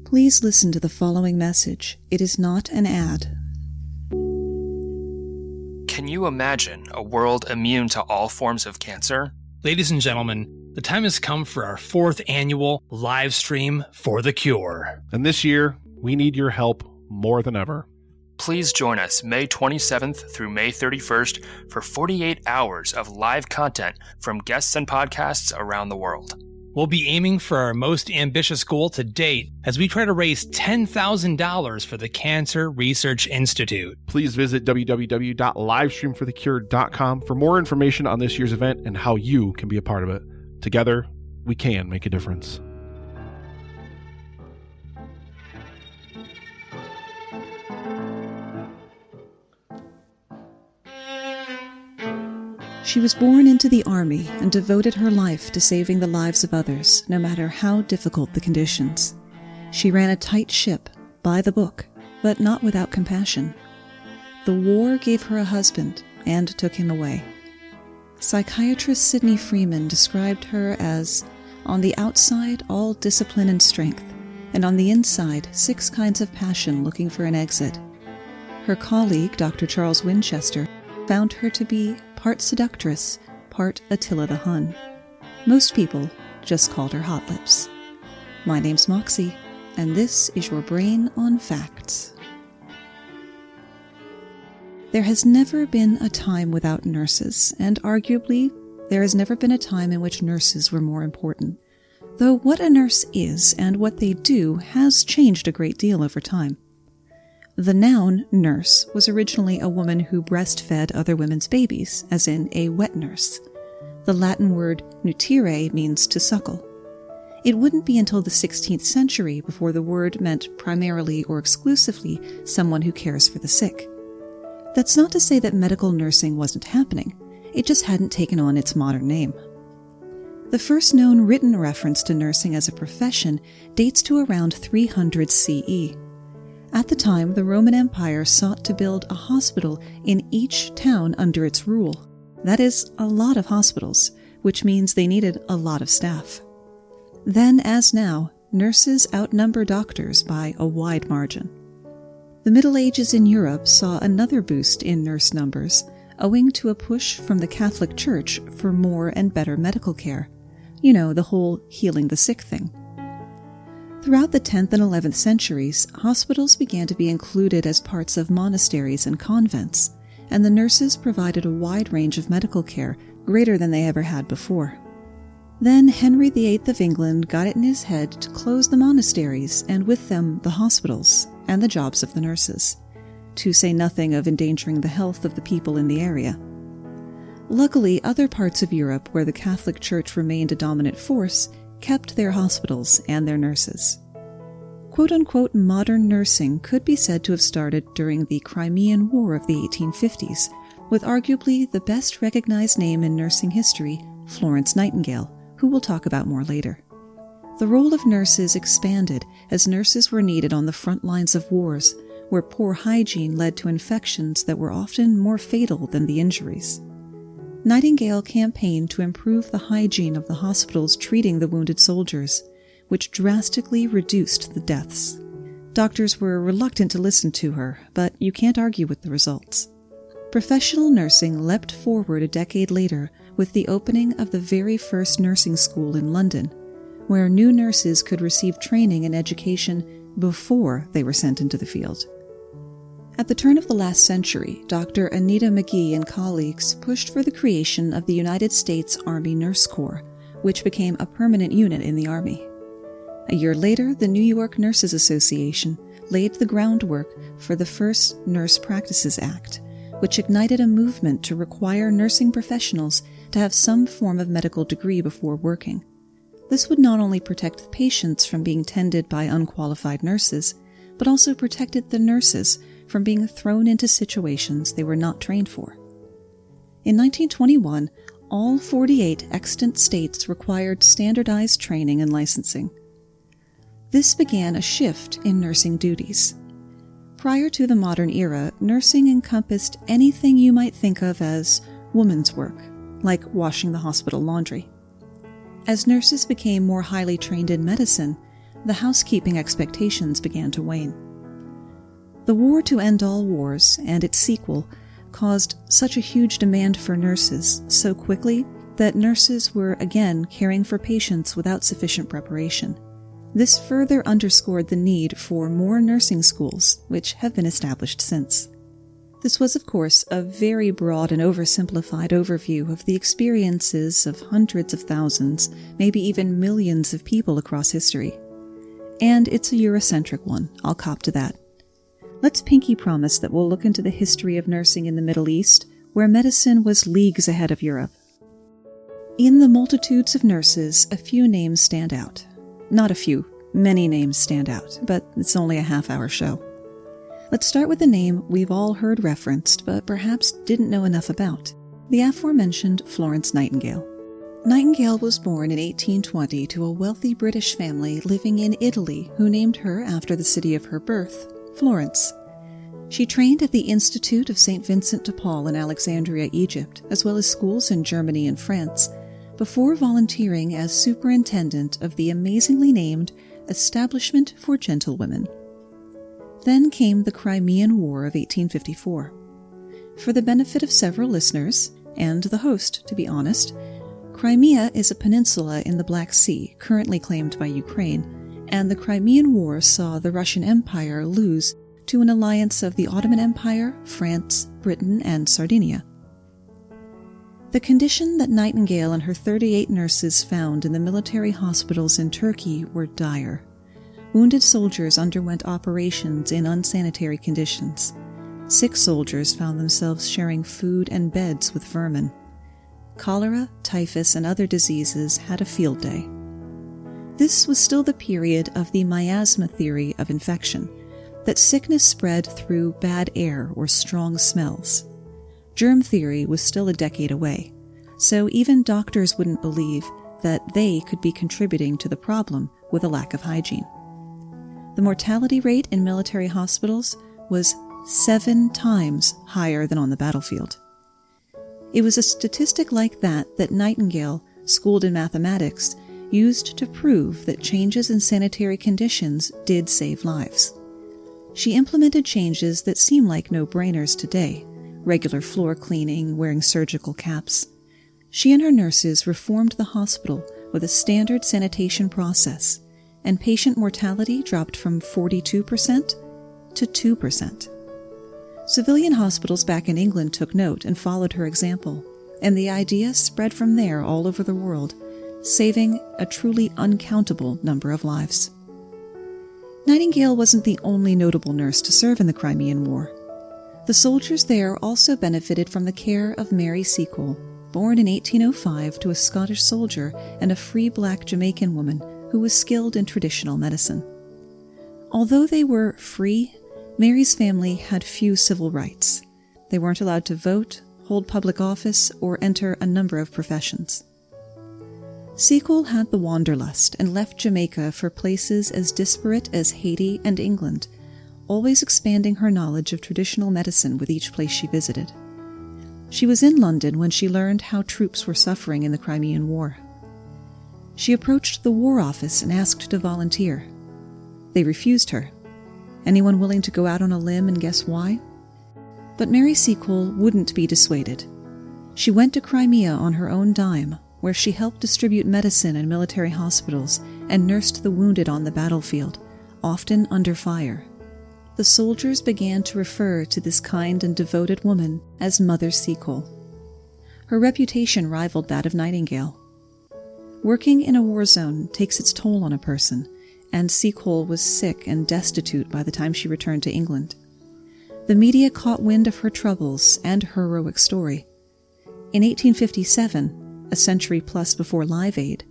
Please listen to the following message. It is not an ad. Can you imagine a world immune to all forms of cancer? Ladies and gentlemen, the time has come for our 4th annual live stream for the cure. And this year, we need your help more than ever. Please join us May 27th through May 31st for 48 hours of live content from guests and podcasts around the world. We'll be aiming for our most ambitious goal to date as we try to raise $10,000 for the Cancer Research Institute. Please visit www.livestreamforthecure.com for more information on this year's event and how you can be a part of it. Together, we can make a difference. She was born into the Army and devoted her life to saving the lives of others, no matter how difficult the conditions. She ran a tight ship, by the book, but not without compassion. The war gave her a husband and took him away. Psychiatrist Sidney Freeman described her as, on the outside, all discipline and strength, and on the inside, 6 kinds of passion looking for an exit. Her colleague, Dr. Charles Winchester, found her to be part seductress, part Attila the Hun. Most people just called her Hot Lips. My name's Moxie, and this is your Brain on Facts. There has never been a time without nurses, and arguably, there has never been a time in which nurses were more important. Though what a nurse is and what they do has changed a great deal over time. The noun nurse was originally a woman who breastfed other women's babies, as in a wet nurse. The Latin word nutire means to suckle. It wouldn't be until the 16th century before the word meant primarily or exclusively someone who cares for the sick. That's not to say that medical nursing wasn't happening, it just hadn't taken on its modern name. The first known written reference to nursing as a profession dates to around 300 CE. At the time, the Roman Empire sought to build a hospital in each town under its rule. That is, a lot of hospitals, which means they needed a lot of staff. Then, as now, nurses outnumber doctors by a wide margin. The Middle Ages in Europe saw another boost in nurse numbers, owing to a push from the Catholic Church for more and better medical care. You know, the whole healing the sick thing. Throughout the 10th and 11th centuries, hospitals began to be included as parts of monasteries and convents, and the nurses provided a wide range of medical care, greater than they ever had before. Then Henry VIII of England got it in his head to close the monasteries, and with them the hospitals, and the jobs of the nurses, to say nothing of endangering the health of the people in the area. Luckily, other parts of Europe where the Catholic Church remained a dominant force kept their hospitals and their nurses. Quote-unquote modern nursing could be said to have started during the Crimean War of the 1850s, with arguably the best recognized name in nursing history, Florence Nightingale, who we'll talk about more later. The role of nurses expanded as nurses were needed on the front lines of wars, where poor hygiene led to infections that were often more fatal than the injuries. Nightingale campaigned to improve the hygiene of the hospitals treating the wounded soldiers, which drastically reduced the deaths. Doctors were reluctant to listen to her, but you can't argue with the results. Professional nursing leapt forward a decade later with the opening of the very first nursing school in London, where new nurses could receive training and education before they were sent into the field. At the turn of the last century, Dr. Anita McGee and colleagues pushed for the creation of the United States Army Nurse Corps, which became a permanent unit in the Army. A year later, the New York Nurses Association laid the groundwork for the first Nurse Practices Act, which ignited a movement to require nursing professionals to have some form of medical degree before working. This would not only protect the patients from being tended by unqualified nurses, but also protected the nurses from being thrown into situations they were not trained for. In 1921, all 48 extant states required standardized training and licensing. This began a shift in nursing duties. Prior to the modern era, nursing encompassed anything you might think of as woman's work, like washing the hospital laundry. As nurses became more highly trained in medicine, the housekeeping expectations began to wane. The war to end all wars and its sequel caused such a huge demand for nurses so quickly that nurses were again caring for patients without sufficient preparation. This further underscored the need for more nursing schools, which have been established since. This was, of course, a very broad and oversimplified overview of the experiences of hundreds of thousands, maybe even millions of people across history. And it's a Eurocentric one, I'll cop to that. Let's pinky promise that we'll look into the history of nursing in the Middle East, where medicine was leagues ahead of Europe. In the multitudes of nurses, a few names stand out. Not a few, many names stand out, but it's only a half-hour show. Let's start with a name we've all heard referenced, but perhaps didn't know enough about. The aforementioned Florence Nightingale. Nightingale was born in 1820 to a wealthy British family living in Italy who named her after the city of her birth, Florence. She trained at the Institute of St. Vincent de Paul in Alexandria, Egypt, as well as schools in Germany and France, before volunteering as superintendent of the amazingly named Establishment for Gentlewomen. Then came the Crimean War of 1854. For the benefit of several listeners, and the host, to be honest, Crimea is a peninsula in the Black Sea, currently claimed by Ukraine, and the Crimean War saw the Russian Empire lose to an alliance of the Ottoman Empire, France, Britain, and Sardinia. The condition that Nightingale and her 38 nurses found in the military hospitals in Turkey were dire. Wounded soldiers underwent operations in unsanitary conditions. Sick soldiers found themselves sharing food and beds with vermin. Cholera, typhus, and other diseases had a field day. This was still the period of the miasma theory of infection, that sickness spread through bad air or strong smells. Germ theory was still a decade away, so even doctors wouldn't believe that they could be contributing to the problem with a lack of hygiene. The mortality rate in military hospitals was 7 times higher than on the battlefield. It was a statistic like that Nightingale, schooled in mathematics, used to prove that changes in sanitary conditions did save lives. She implemented changes that seem like no-brainers today, regular floor cleaning, wearing surgical caps. She and her nurses reformed the hospital with a standard sanitation process, and patient mortality dropped from 42% to 2%. Civilian hospitals back in England took note and followed her example, and the idea spread from there all over the world, saving a truly uncountable number of lives. Nightingale wasn't the only notable nurse to serve in the Crimean War. The soldiers there also benefited from the care of Mary Seacole, born in 1805 to a Scottish soldier and a free black Jamaican woman who was skilled in traditional medicine. Although they were free, Mary's family had few civil rights. They weren't allowed to vote, hold public office, or enter a number of professions. Seacole had the wanderlust and left Jamaica for places as disparate as Haiti and England, always expanding her knowledge of traditional medicine with each place she visited. She was in London when she learned how troops were suffering in the Crimean War. She approached the War Office and asked to volunteer. They refused her. Anyone willing to go out on a limb and guess why? But Mary Seacole wouldn't be dissuaded. She went to Crimea on her own dime, where she helped distribute medicine in military hospitals and nursed the wounded on the battlefield, often under fire. The soldiers began to refer to this kind and devoted woman as Mother Seacole. Her reputation rivaled that of Nightingale. Working in a war zone takes its toll on a person, and Seacole was sick and destitute by the time she returned to England. The media caught wind of her troubles and her heroic story. In 1857, a century plus before Live Aid,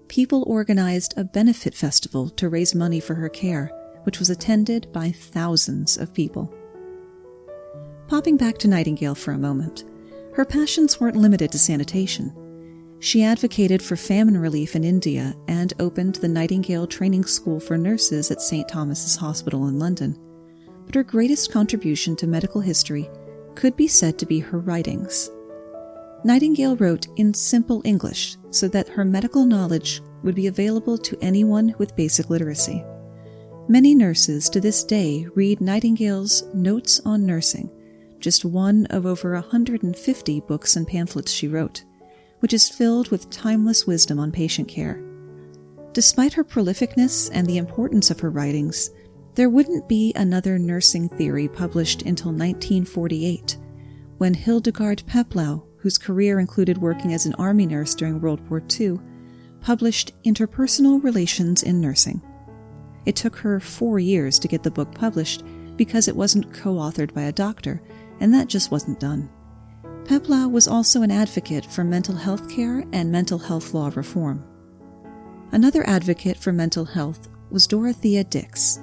people organized a benefit festival to raise money for her care, which was attended by thousands of people. Popping back to Nightingale for a moment, her passions weren't limited to sanitation. She advocated for famine relief in India and opened the Nightingale Training School for Nurses at St. Thomas's Hospital in London. But her greatest contribution to medical history could be said to be her writings. Nightingale wrote in simple English so that her medical knowledge would be available to anyone with basic literacy. Many nurses to this day read Nightingale's Notes on Nursing, just one of over 150 books and pamphlets she wrote, which is filled with timeless wisdom on patient care. Despite her prolificness and the importance of her writings, there wouldn't be another nursing theory published until 1948, when Hildegard Peplau, whose career included working as an army nurse during World War II, published Interpersonal Relations in Nursing. It took her 4 years to get the book published because it wasn't co-authored by a doctor, and that just wasn't done. Peplau was also an advocate for mental health care and mental health law reform. Another advocate for mental health was Dorothea Dix.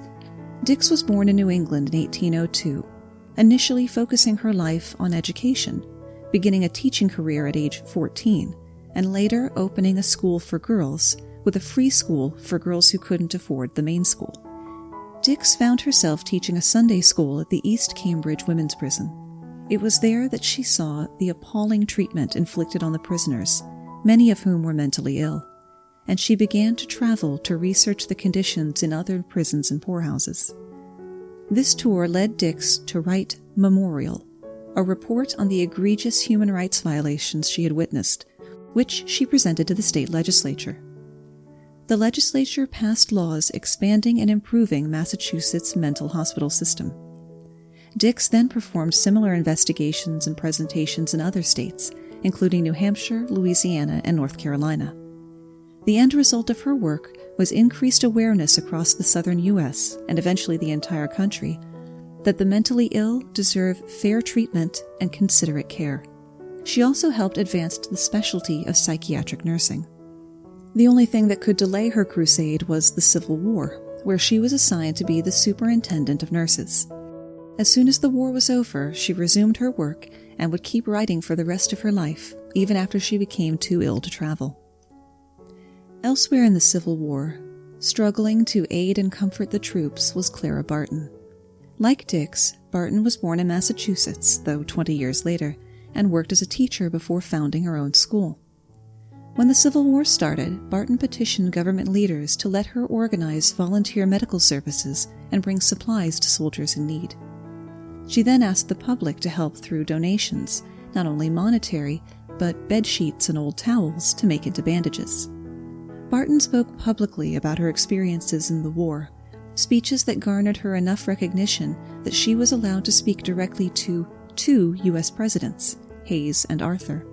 Dix was born in New England in 1802, initially focusing her life on education, beginning a teaching career at age 14, and later opening a school for girls, with a free school for girls who couldn't afford the main school. Dix found herself teaching a Sunday school at the East Cambridge Women's Prison. It was there that she saw the appalling treatment inflicted on the prisoners, many of whom were mentally ill, and she began to travel to research the conditions in other prisons and poorhouses. This tour led Dix to write Memorial, a report on the egregious human rights violations she had witnessed, which she presented to the state legislature. The legislature passed laws expanding and improving Massachusetts' mental hospital system. Dix then performed similar investigations and presentations in other states, including New Hampshire, Louisiana, and North Carolina. The end result of her work was increased awareness across the southern U.S., and eventually the entire country, that the mentally ill deserve fair treatment and considerate care. She also helped advance the specialty of psychiatric nursing. The only thing that could delay her crusade was the Civil War, where she was assigned to be the superintendent of nurses. As soon as the war was over, she resumed her work and would keep writing for the rest of her life, even after she became too ill to travel. Elsewhere in the Civil War, struggling to aid and comfort the troops was Clara Barton. Like Dix, Barton was born in Massachusetts, though 20 years later, and worked as a teacher before founding her own school. When the Civil War started, Barton petitioned government leaders to let her organize volunteer medical services and bring supplies to soldiers in need. She then asked the public to help through donations, not only monetary, but bed sheets and old towels to make into bandages. Barton spoke publicly about her experiences in the war, speeches that garnered her enough recognition that she was allowed to speak directly to 2 U.S. presidents, Hayes and Arthur.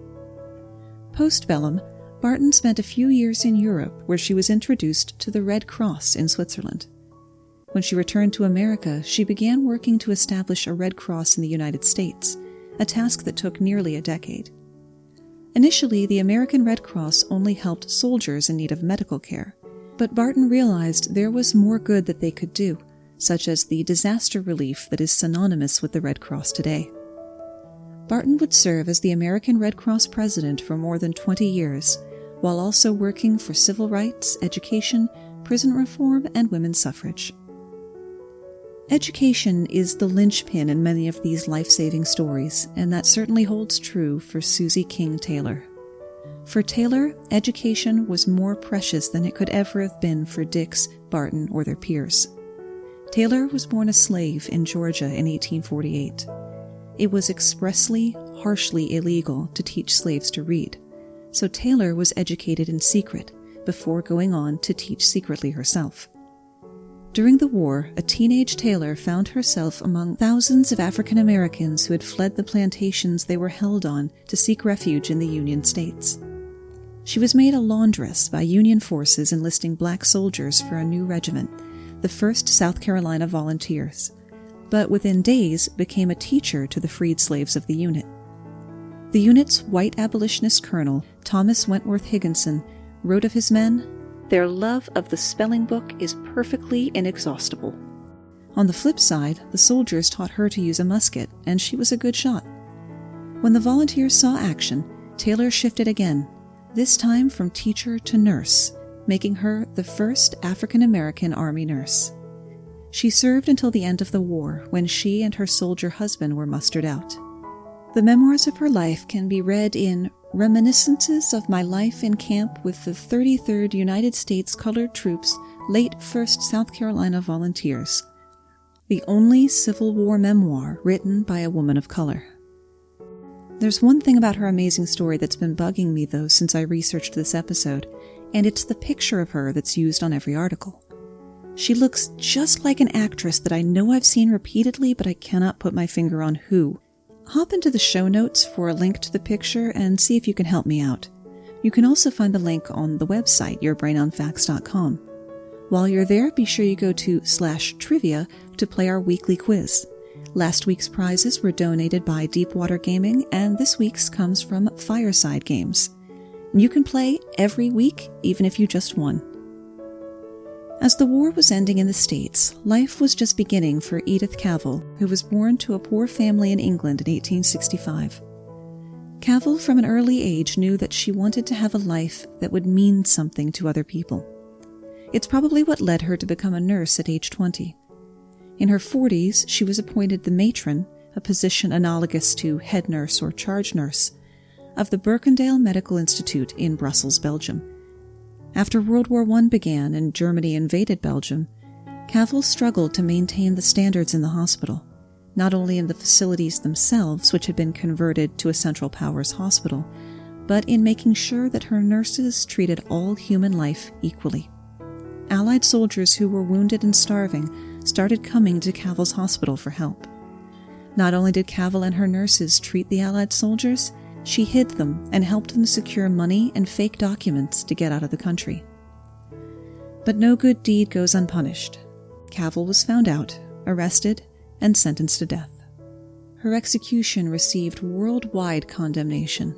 Post-bellum, Barton spent a few years in Europe, where she was introduced to the Red Cross in Switzerland. When she returned to America, she began working to establish a Red Cross in the United States, a task that took nearly a decade. Initially, the American Red Cross only helped soldiers in need of medical care, but Barton realized there was more good that they could do, such as the disaster relief that is synonymous with the Red Cross today. Barton would serve as the American Red Cross president for more than 20 years, while also working for civil rights, education, prison reform, and women's suffrage. Education is the linchpin in many of these life-saving stories, and that certainly holds true for Susie King Taylor. For Taylor, education was more precious than it could ever have been for Dix, Barton, or their peers. Taylor was born a slave in Georgia in 1848. It was expressly, harshly illegal to teach slaves to read, so Taylor was educated in secret before going on to teach secretly herself. During the war, a teenage Taylor found herself among thousands of African Americans who had fled the plantations they were held on to seek refuge in the Union States. She was made a laundress by Union forces enlisting black soldiers for a new regiment, the 1st South Carolina Volunteers, but within days became a teacher to the freed slaves of the unit. The unit's white abolitionist colonel, Thomas Wentworth Higginson, wrote of his men, "Their love of the spelling book is perfectly inexhaustible." On the flip side, the soldiers taught her to use a musket, and she was a good shot. When the volunteers saw action, Taylor shifted again, this time from teacher to nurse, making her the first African-American Army nurse. She served until the end of the war, when she and her soldier husband were mustered out. The memoirs of her life can be read in Reminiscences of my life in camp with the 33rd United States Colored Troops, late 1st South Carolina Volunteers. The only Civil War memoir written by a woman of color. There's one thing about her amazing story that's been bugging me, though, since I researched this episode, and it's the picture of her that's used on every article. She looks just like an actress that I know I've seen repeatedly, but I cannot put my finger on who. Hop into the show notes for a link to the picture and see if you can help me out. You can also find the link on the website, yourbrainonfacts.com. While you're there, be sure you go to /trivia to play our weekly quiz. Last week's prizes were donated by Deepwater Gaming, and this week's comes from Fireside Games. You can play every week, even if you just won. As the war was ending in the States, life was just beginning for Edith Cavell, who was born to a poor family in England in 1865. Cavell, from an early age, knew that she wanted to have a life that would mean something to other people. It's probably what led her to become a nurse at age 20. In her 40s, she was appointed the matron, a position analogous to head nurse or charge nurse, of the Berkendale Medical Institute in Brussels, Belgium. After World War I began and Germany invaded Belgium, Cavell struggled to maintain the standards in the hospital, not only in the facilities themselves, which had been converted to a Central Powers hospital, but in making sure that her nurses treated all human life equally. Allied soldiers who were wounded and starving started coming to Cavell's hospital for help. Not only did Cavell and her nurses treat the Allied soldiers, she hid them and helped them secure money and fake documents to get out of the country. But no good deed goes unpunished. Cavell was found out, arrested, and sentenced to death. Her execution received worldwide condemnation.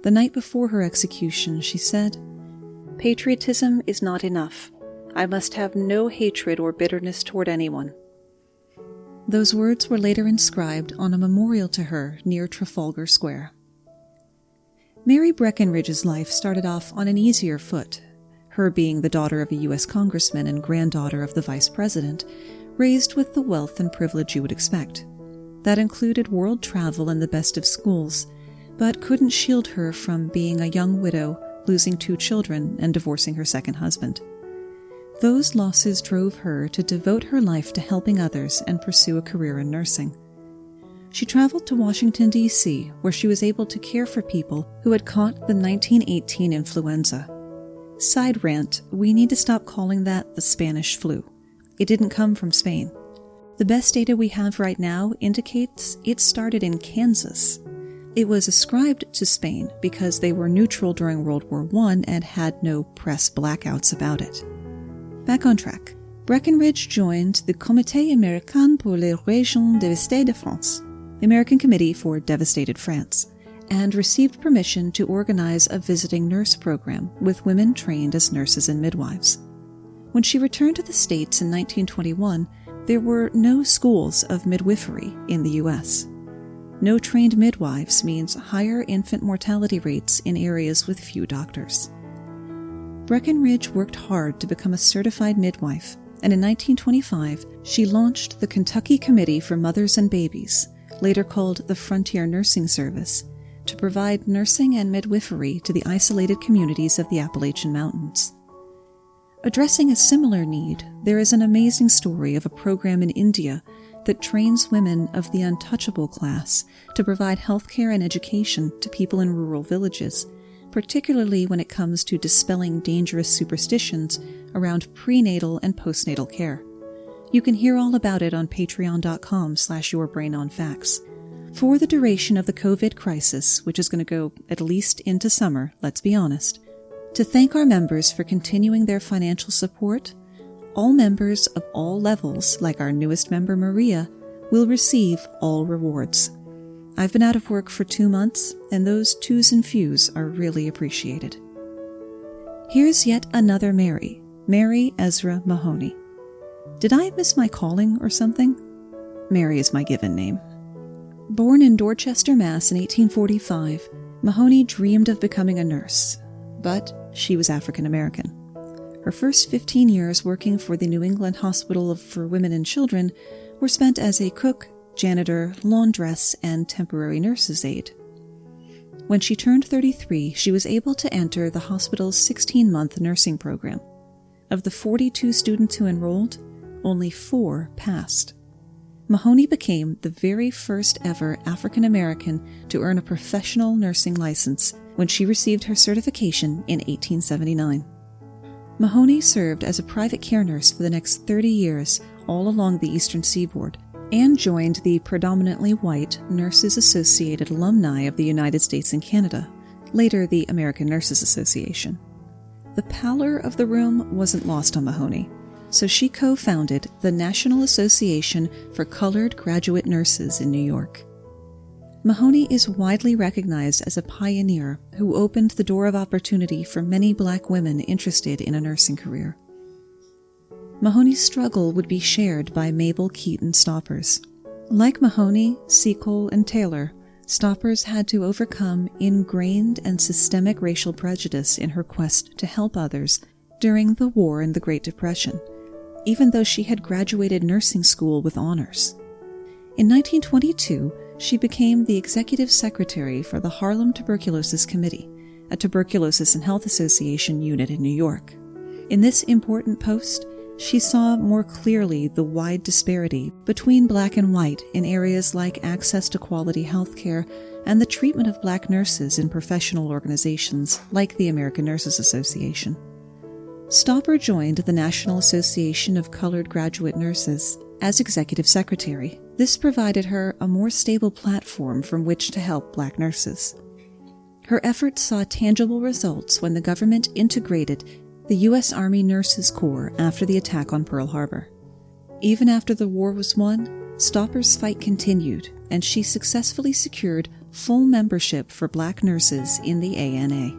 The night before her execution, she said, "Patriotism is not enough. I must have no hatred or bitterness toward anyone." Those words were later inscribed on a memorial to her near Trafalgar Square. Mary Breckenridge's life started off on an easier foot, her being the daughter of a U.S. congressman and granddaughter of the vice president, raised with the wealth and privilege you would expect. That included world travel and the best of schools, but couldn't shield her from being a young widow, losing 2 children, and divorcing her second husband. Those losses drove her to devote her life to helping others and pursue a career in nursing. She traveled to Washington, D.C., where she was able to care for people who had caught the 1918 influenza. Side rant, we need to stop calling that the Spanish flu. It didn't come from Spain. The best data we have right now indicates it started in Kansas. It was ascribed to Spain because they were neutral during World War I and had no press blackouts about it. Back on track. Breckenridge joined the Comité Américain pour les Régions Dévastées de France, the American Committee for Devastated France, and received permission to organize a visiting nurse program with women trained as nurses and midwives. When she returned to the States in 1921, there were no schools of midwifery in the U.S. No trained midwives means higher infant mortality rates in areas with few doctors. Breckenridge worked hard to become a certified midwife, and in 1925, she launched the Kentucky Committee for Mothers and Babies, later called the Frontier Nursing Service, to provide nursing and midwifery to the isolated communities of the Appalachian Mountains. Addressing a similar need, there is an amazing story of a program in India that trains women of the untouchable class to provide healthcare and education to people in rural villages, particularly when it comes to dispelling dangerous superstitions around prenatal and postnatal care. You can hear all about it on patreon.com/yourbrainonfacts. For the duration of the COVID crisis, which is going to go at least into summer, let's be honest, to thank our members for continuing their financial support, all members of all levels, like our newest member Maria, will receive all rewards. I've been out of work for 2 months, and those twos and fews are really appreciated. Here's yet another Mary, Mary Ezra Mahoney. Did I miss my calling or something? Mary is my given name. Born in Dorchester, Mass. in 1845, Mahoney dreamed of becoming a nurse, but she was African American. Her first 15 years working for the New England Hospital for Women and Children were spent as a cook, janitor, laundress, and temporary nurse's aide. When she turned 33, she was able to enter the hospital's 16-month nursing program. Of the 42 students who enrolled, only 4 passed. Mahoney became the very first ever African American to earn a professional nursing license when she received her certification in 1879. Mahoney served as a private care nurse for the next 30 years all along the Eastern Seaboard and joined the predominantly white Nurses Associated alumni of the United States and Canada, later the American Nurses Association. The pallor of the room wasn't lost on Mahoney, so she co-founded the National Association for Colored Graduate Nurses in New York. Mahoney is widely recognized as a pioneer who opened the door of opportunity for many black women interested in a nursing career. Mahoney's struggle would be shared by Mabel Keaton Stoppers. Like Mahoney, Seacole, and Taylor, Stoppers had to overcome ingrained and systemic racial prejudice in her quest to help others during the war and the Great Depression, even though she had graduated nursing school with honors. In 1922, she became the executive secretary for the Harlem Tuberculosis Committee, a tuberculosis and health association unit in New York. In this important post, she saw more clearly the wide disparity between black and white in areas like access to quality health care and the treatment of black nurses in professional organizations like the American Nurses Association. Stopper joined the National Association of Colored Graduate Nurses as executive secretary. This provided her a more stable platform from which to help black nurses. Her efforts saw tangible results when the government integrated the U.S. Army Nurses Corps after the attack on Pearl Harbor. Even after the war was won, Stopper's fight continued, and she successfully secured full membership for black nurses in the ANA.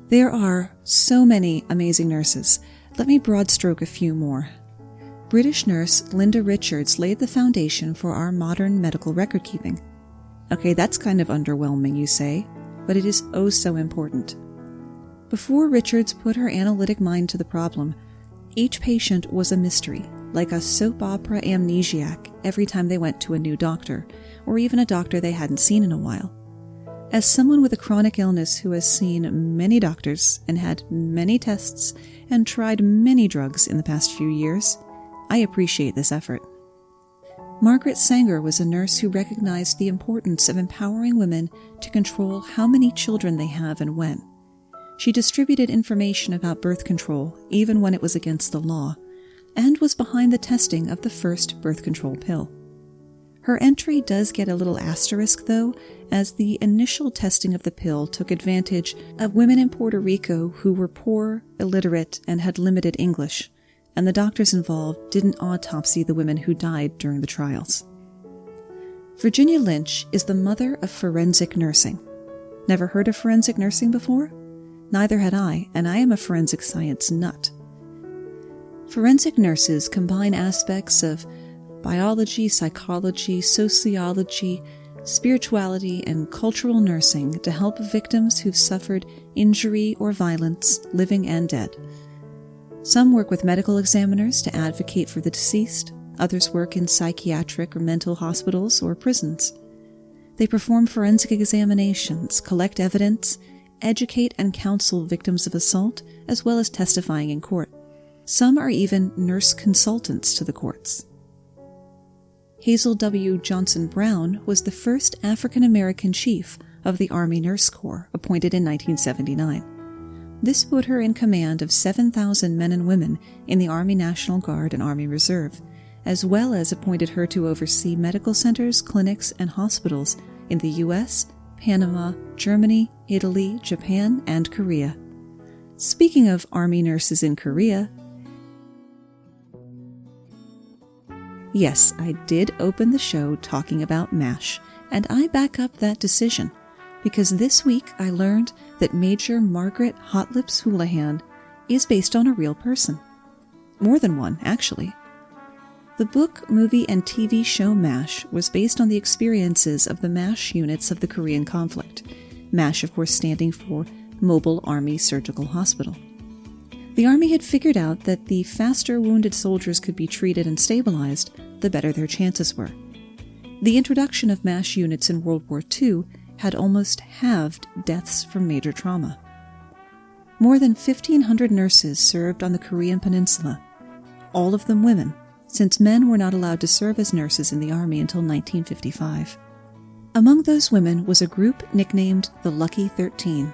There are so many amazing nurses. Let me broad stroke a few more. British nurse Linda Richards laid the foundation for our modern medical record keeping. Okay, that's kind of underwhelming, you say, but it is oh so important. Before Richards put her analytic mind to the problem, each patient was a mystery, like a soap opera amnesiac every time they went to a new doctor, or even a doctor they hadn't seen in a while. As someone with a chronic illness who has seen many doctors and had many tests and tried many drugs in the past few years, I appreciate this effort. Margaret Sanger was a nurse who recognized the importance of empowering women to control how many children they have and when. She distributed information about birth control, even when it was against the law, and was behind the testing of the first birth control pill. Her entry does get a little asterisk, though, as the initial testing of the pill took advantage of women in Puerto Rico who were poor, illiterate, and had limited English, and the doctors involved didn't autopsy the women who died during the trials. Virginia Lynch is the mother of forensic nursing. Never heard of forensic nursing before? Neither had I, and I am a forensic science nut. Forensic nurses combine aspects of biology, psychology, sociology, spirituality, and cultural nursing to help victims who've suffered injury or violence, living and dead. Some work with medical examiners to advocate for the deceased. Others work in psychiatric or mental hospitals or prisons. They perform forensic examinations, collect evidence, educate and counsel victims of assault, as well as testifying in court. Some are even nurse consultants to the courts. Hazel W. Johnson Brown was the first African-American chief of the Army Nurse Corps, appointed in 1979. This put her in command of 7,000 men and women in the Army National Guard and Army Reserve, as well as appointed her to oversee medical centers, clinics, and hospitals in the U.S., Panama, Germany, Italy, Japan, and Korea. Speaking of Army nurses in Korea, yes, I did open the show talking about MASH, and I back up that decision, because this week I learned that Major Margaret Hotlips Houlihan is based on a real person. More than one, actually. The book, movie, and TV show MASH was based on the experiences of the MASH units of the Korean conflict. MASH, of course, standing for Mobile Army Surgical Hospital. The Army had figured out that the faster wounded soldiers could be treated and stabilized, the better their chances were. The introduction of MASH units in World War II had almost halved deaths from major trauma. More than 1,500 nurses served on the Korean peninsula, all of them women, since men were not allowed to serve as nurses in the Army until 1955. Among those women was a group nicknamed the Lucky 13.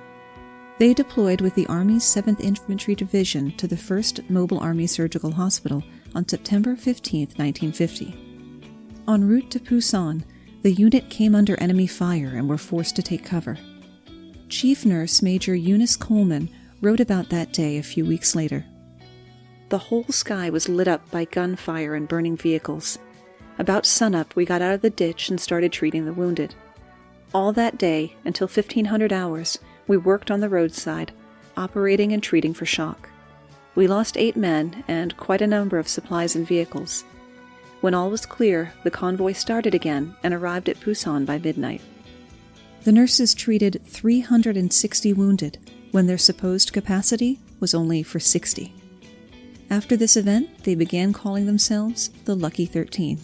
They deployed with the Army's 7th Infantry Division to the 1st Mobile Army Surgical Hospital on September 15, 1950. En route to Pusan, the unit came under enemy fire and were forced to take cover. Chief Nurse Major Eunice Coleman wrote about that day a few weeks later. The whole sky was lit up by gunfire and burning vehicles. About sunup, we got out of the ditch and started treating the wounded. All that day, until 1500 hours, we worked on the roadside, operating and treating for shock. We lost 8 men and quite a number of supplies and vehicles. When all was clear, the convoy started again and arrived at Pusan by midnight. The nurses treated 360 wounded, when their supposed capacity was only for 60. After this event, they began calling themselves the Lucky 13.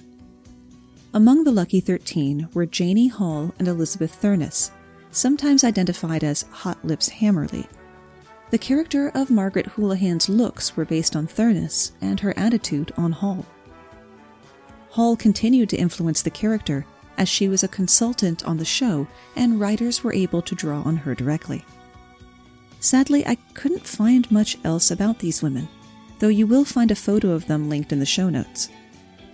Among the Lucky 13 were Janie Hall and Elizabeth Thurnes, sometimes identified as Hot Lips Hammerly. The character of Margaret Houlihan's looks were based on Thurnes and her attitude on Hall. Hall continued to influence the character as she was a consultant on the show and writers were able to draw on her directly. Sadly, I couldn't find much else about these women, though you will find a photo of them linked in the show notes.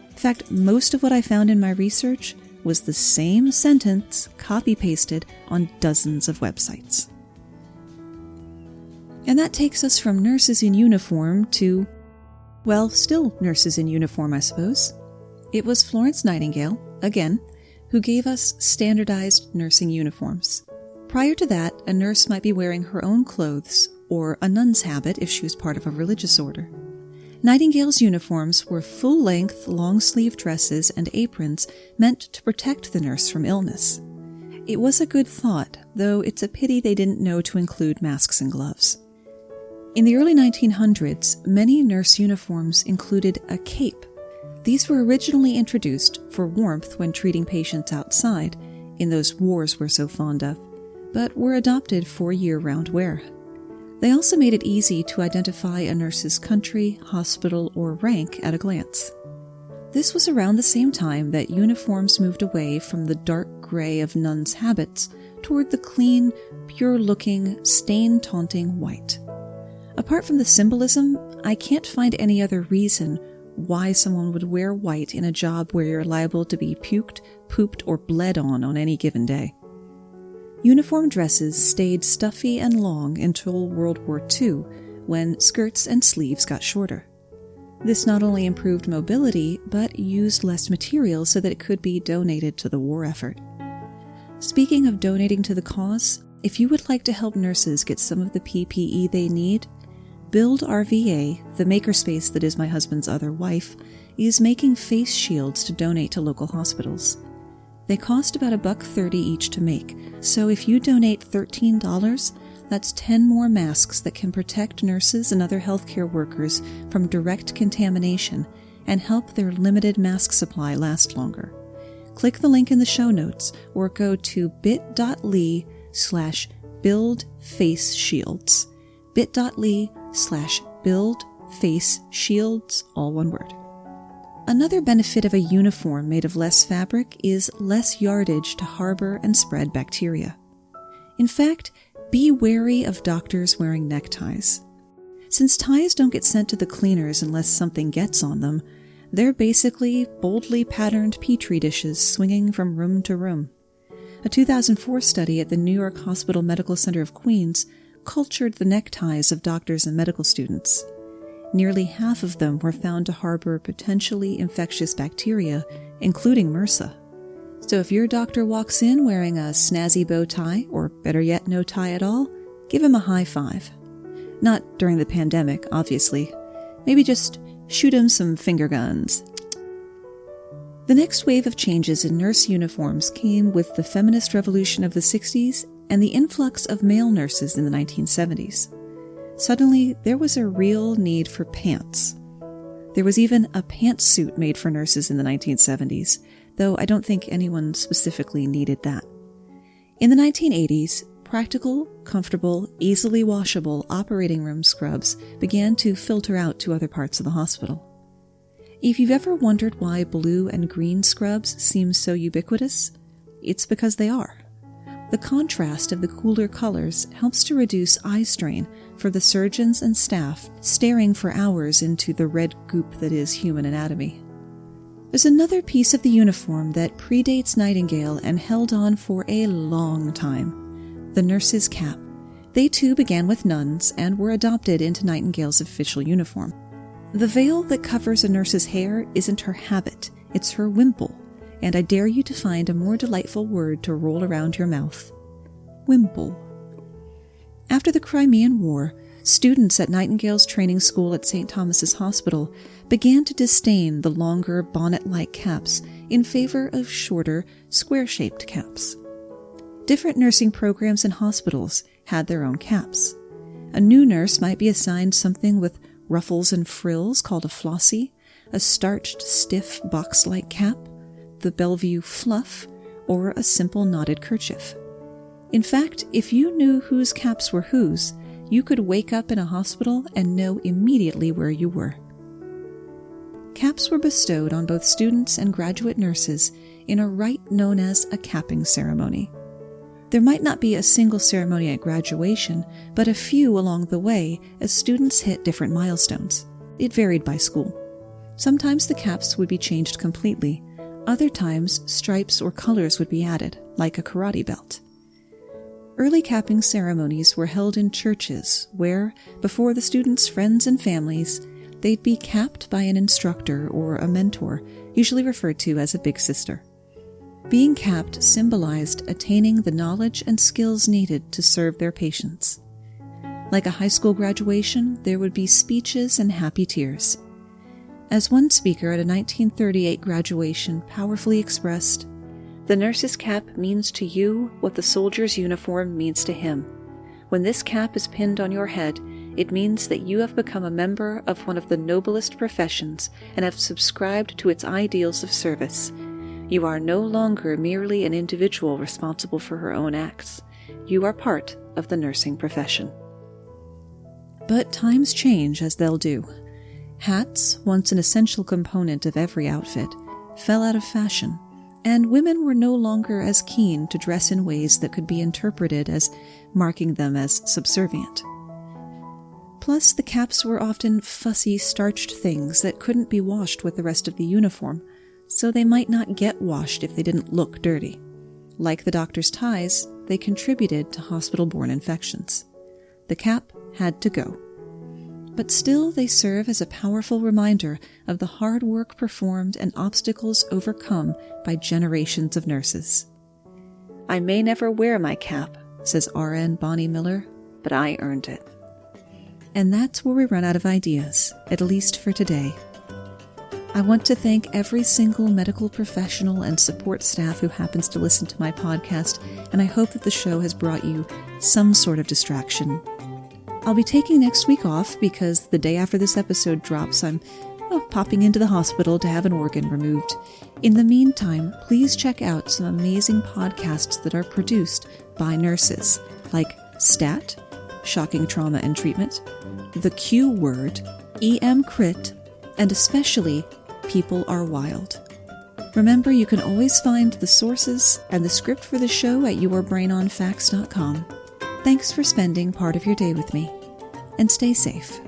In fact, most of what I found in my research was the same sentence copy-pasted on dozens of websites. And that takes us from nurses in uniform to, well, still nurses in uniform, I suppose. It was Florence Nightingale, again, who gave us standardized nursing uniforms. Prior to that, a nurse might be wearing her own clothes, or a nun's habit if she was part of a religious order. Nightingale's uniforms were full-length, long-sleeve dresses and aprons meant to protect the nurse from illness. It was a good thought, though it's a pity they didn't know to include masks and gloves. In the early 1900s, many nurse uniforms included a cape. These were originally introduced for warmth when treating patients outside, in those wars we're so fond of, but were adopted for year-round wear. They also made it easy to identify a nurse's country, hospital, or rank at a glance. This was around the same time that uniforms moved away from the dark gray of nuns' habits toward the clean, pure-looking, stain-taunting white. Apart from the symbolism, I can't find any other reason why someone would wear white in a job where you're liable to be puked, pooped, or bled on any given day. Uniform dresses stayed stuffy and long until World War II, when skirts and sleeves got shorter. This not only improved mobility, but used less material so that it could be donated to the war effort. Speaking of donating to the cause, if you would like to help nurses get some of the PPE they need, Build RVA, the makerspace that is my husband's other wife, is making face shields to donate to local hospitals. They cost about $1.30 each to make, so if you donate $13, that's 10 more masks that can protect nurses and other healthcare workers from direct contamination and help their limited mask supply last longer. Click the link in the show notes or go to bit.ly/buildfaceshields. bit.ly/buildfaceshields, all one word. Another benefit of a uniform made of less fabric is less yardage to harbor and spread bacteria. In fact, be wary of doctors wearing neckties. Since ties don't get sent to the cleaners unless something gets on them, they're basically boldly patterned petri dishes swinging from room to room. A 2004 study at the New York Hospital Medical Center of Queens cultured the neckties of doctors and medical students. Nearly half of them were found to harbor potentially infectious bacteria, including MRSA. So if your doctor walks in wearing a snazzy bow tie, or better yet, no tie at all, give him a high five. Not during the pandemic, obviously. Maybe just shoot him some finger guns. The next wave of changes in nurse uniforms came with the feminist revolution of the 60s and the influx of male nurses in the 1970s. Suddenly, there was a real need for pants. There was even a pantsuit made for nurses in the 1970s, though I don't think anyone specifically needed that. In the 1980s, practical, comfortable, easily washable operating room scrubs began to filter out to other parts of the hospital. If you've ever wondered why blue and green scrubs seem so ubiquitous, it's because they are. The contrast of the cooler colors helps to reduce eye strain for the surgeons and staff staring for hours into the red goop that is human anatomy. There's another piece of the uniform that predates Nightingale and held on for a long time: the nurse's cap. They too began with nuns and were adopted into Nightingale's official uniform. The veil that covers a nurse's hair isn't her habit, it's her wimple, and I dare you to find a more delightful word to roll around your mouth: wimple. After the Crimean War, students at Nightingale's training school at St. Thomas's Hospital began to disdain the longer bonnet-like caps in favor of shorter, square-shaped caps. Different nursing programs and hospitals had their own caps. A new nurse might be assigned something with ruffles and frills called a flossie, a starched, stiff, box-like cap, the Bellevue fluff, or a simple knotted kerchief. In fact, if you knew whose caps were whose, you could wake up in a hospital and know immediately where you were. Caps were bestowed on both students and graduate nurses in a rite known as a capping ceremony. There might not be a single ceremony at graduation, but a few along the way as students hit different milestones. It varied by school. Sometimes the caps would be changed completely. Other times, stripes or colors would be added, like a karate belt. Early capping ceremonies were held in churches where, before the students' friends and families, they'd be capped by an instructor or a mentor, usually referred to as a big sister. Being capped symbolized attaining the knowledge and skills needed to serve their patients. Like a high school graduation, there would be speeches and happy tears. As one speaker at a 1938 graduation powerfully expressed, "The nurse's cap means to you what the soldier's uniform means to him. When this cap is pinned on your head, it means that you have become a member of one of the noblest professions and have subscribed to its ideals of service. You are no longer merely an individual responsible for her own acts. You are part of the nursing profession." But times change, as they'll do. Hats, once an essential component of every outfit, fell out of fashion, and women were no longer as keen to dress in ways that could be interpreted as marking them as subservient. Plus, the caps were often fussy, starched things that couldn't be washed with the rest of the uniform, so they might not get washed if they didn't look dirty. Like the doctor's ties, they contributed to hospital-borne infections. The cap had to go. But still they serve as a powerful reminder of the hard work performed and obstacles overcome by generations of nurses. "I may never wear my cap," says RN Bonnie Miller, "but I earned it." And that's where we run out of ideas, at least for today. I want to thank every single medical professional and support staff who happens to listen to my podcast, and I hope that the show has brought you some sort of distraction. I'll be taking next week off because the day after this episode drops, I'm popping into the hospital to have an organ removed. In the meantime, please check out some amazing podcasts that are produced by nurses, like STAT, Shocking Trauma and Treatment, The Q Word, EM Crit, and especially People Are Wild. Remember, you can always find the sources and the script for the show at yourbrainonfacts.com. Thanks for spending part of your day with me, and stay safe.